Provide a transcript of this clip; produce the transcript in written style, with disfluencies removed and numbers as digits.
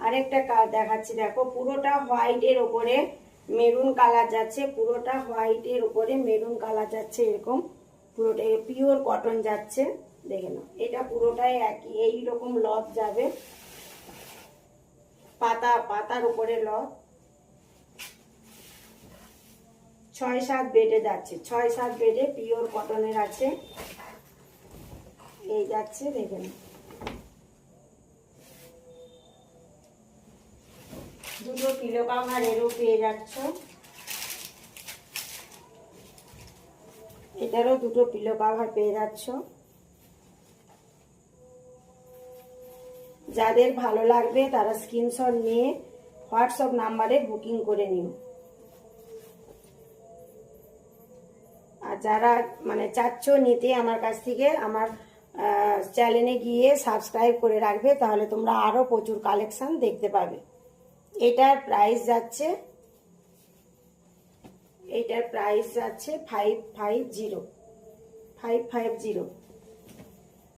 আরেকটা দেখাচ্ছি, দেখো পুরোটা হোয়াইটের ওপরে মেরুন কালার যাচ্ছে, পুরোটা হোয়াইটের উপরে মেরুন কালার যাচ্ছে, এরকম পুরোটা পিওর কটন যাচ্ছে। দেখে নাও, এটা পুরোটাই একই এইরকম লট যাবে, পাতার উপরে লট। 6-7 বেডে যাচ্ছে, 6-7 বেডে পিওর কটনের আছে, এই যাচ্ছে। দেখে নাও, দুটো পিলো কাভার এরও পেয়ে যাচ্ছ, এটারও দুটো পিলো কাভার পেয়ে যাচ্ছ। যাদের ভালো লাগবে তারা স্ক্রিনশট নিয়ে হোয়াটসঅ্যাপ নাম্বারে বুকিং করে নিও। আর যারা মানে চাচ্ছ নিতে আমার কাছ থেকে, আমার চ্যানেলে গিয়ে সাবস্ক্রাইব করে রাখবে, তাহলে তোমরা আরো প্রচুর কালেকশন দেখতে পাবে। এটার প্রাইস যাচ্ছে 550।